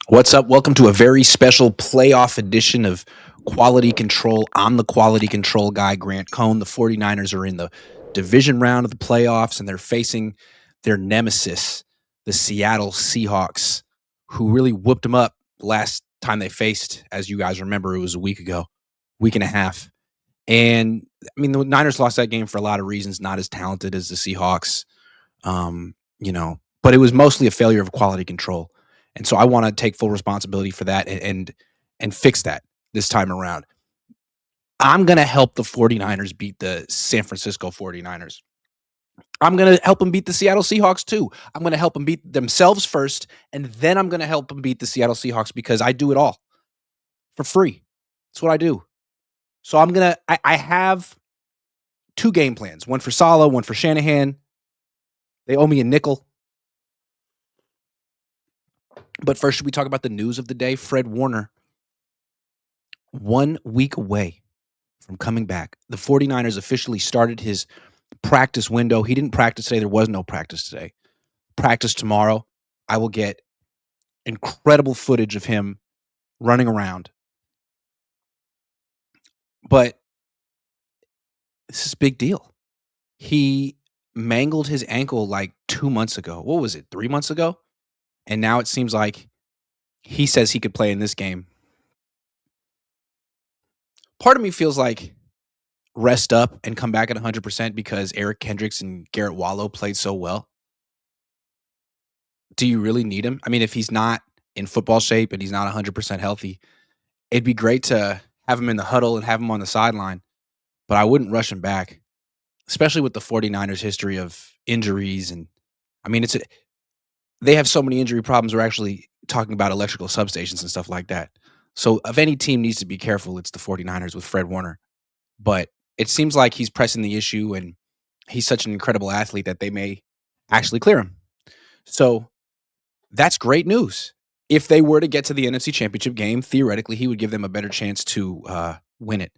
What's up? Welcome to a very special playoff edition of Quality Control. I'm the quality control guy, Grant Cohn. The 49ers are in the division round of the playoffs, and they're facing their nemesis, the Seattle Seahawks, who really whooped them up last time they faced. As you guys remember, it was a week ago, week and a half. And I mean, the Niners lost that game for a lot of reasons, not as talented as the Seahawks. But it was mostly a failure of quality control. And so I want to take full responsibility for that and fix that this time around. I'm going to help the 49ers beat the San Francisco 49ers. I'm going to help them beat the Seattle Seahawks too. I'm going to help them beat themselves first, and then I'm going to help them beat the Seattle Seahawks because I do it all for free. That's what I do. So I have two game plans, one for Saleh, one for Shanahan. They owe me a nickel. But first, should we talk about the news of the day? Fred Warner, 1 week away from coming back. The 49ers officially started his practice window. He didn't practice today. There was no practice today. Practice tomorrow. I will get incredible footage of him running around. But this is a big deal. He mangled his ankle like 2 months ago. What was it, 3 months ago? And now it seems like he says he could play in this game. Part of me feels like rest up and come back at 100% because Eric Kendricks and Garrett Wallow played so well. Do you really need him? I mean, if he's not in football shape and he's not 100% healthy, it'd be great to have him in the huddle and have him on the sideline, but I wouldn't rush him back, especially with the 49ers history of injuries. And I mean, they have so many injury problems. We're actually talking about electrical substations and stuff like that. So if any team needs to be careful, it's the 49ers with Fred Warner. But it seems like he's pressing the issue and he's such an incredible athlete that they may actually clear him. So that's great news. If they were to get to the NFC Championship game, theoretically, he would give them a better chance to win it.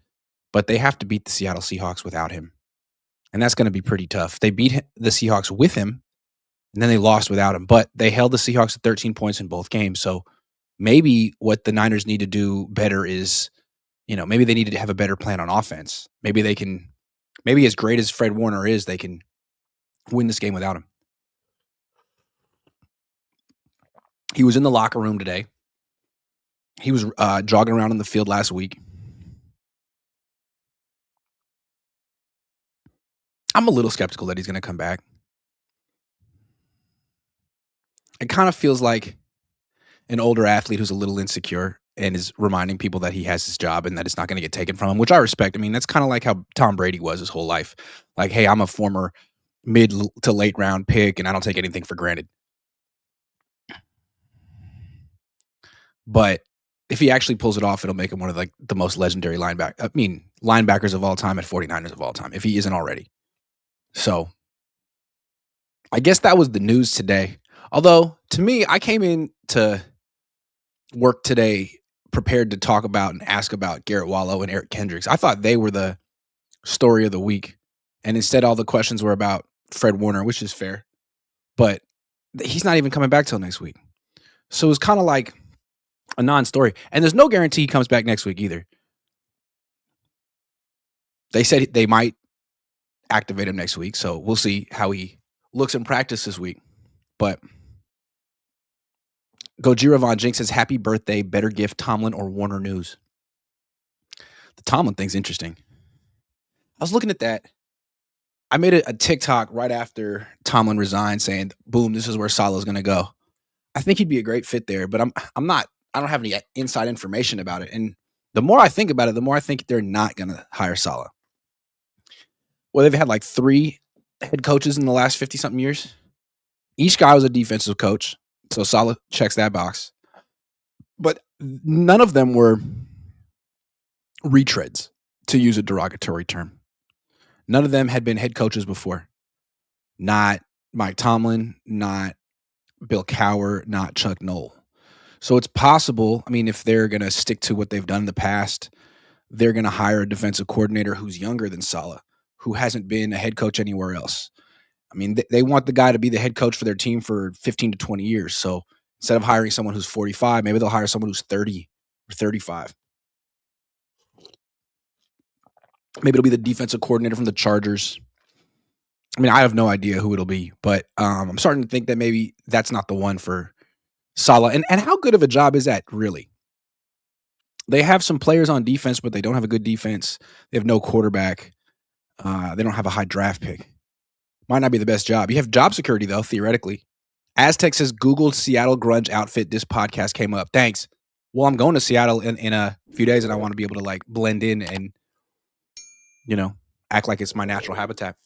But they have to beat the Seattle Seahawks without him. And that's going to be pretty tough. They beat the Seahawks with him, and then they lost without him. But they held the Seahawks to 13 points in both games. So maybe what the Niners need to do better is, maybe they need to have a better plan on offense. Maybe as great as Fred Warner is, they can win this game without him. He was in the locker room today. He was jogging around on the field last week. I'm a little skeptical that he's going to come back. It kind of feels like an older athlete who's a little insecure and is reminding people that he has his job and that it's not going to get taken from him, which I respect. I mean, that's kind of like how Tom Brady was his whole life. Like, hey, I'm a former mid to late round pick and I don't take anything for granted. But if he actually pulls it off, it'll make him one of like the most legendary linebackers of all time at 49ers of all time, if he isn't already. So I guess that was the news today. Although to me, I came in to work today prepared to talk about and ask about Garrett Wallow and Eric Kendricks. I thought they were the story of the week. And instead, all the questions were about Fred Warner, which is fair. But he's not even coming back till next week. So it's kind of like a non-story. And there's no guarantee he comes back next week either. They said they might activate him next week. So we'll see how he looks in practice this week. But Gojira Von Jinx says, happy birthday, better gift, Tomlin or Warner News. The Tomlin thing's interesting. I was looking at that. I made a TikTok right after Tomlin resigned saying, boom, this is where Saleh's going to go. I think he'd be a great fit there, but I don't have any inside information about it. And the more I think about it, the more I think they're not going to hire Saleh. Well, they've had like 3 head coaches in the last 50-something years. Each guy was a defensive coach, so Saleh checks that box. But none of them were retreads, to use a derogatory term. None of them had been head coaches before. Not Mike Tomlin, not Bill Cowher, not Chuck Noll. So it's possible, I mean, if they're going to stick to what they've done in the past, they're going to hire a defensive coordinator who's younger than Saleh, who hasn't been a head coach anywhere else. I mean, they want the guy to be the head coach for their team for 15 to 20 years. So Instead of hiring someone who's 45, maybe they'll hire someone who's 30 or 35. Maybe it'll be the defensive coordinator from the Chargers. I mean, I have no idea who it'll be, but I'm starting to think that maybe that's not the one for Saleh. And how good of a job is that, really? They have some players on defense, but they don't have a good defense. They have no quarterback. They don't have a high draft pick. Might not be the best job. You have job security, though, theoretically. Aztec says, Googled Seattle grunge outfit. This podcast came up. Thanks. Well, I'm going to Seattle in a few days, and I want to be able to like blend in and, act like it's my natural habitat.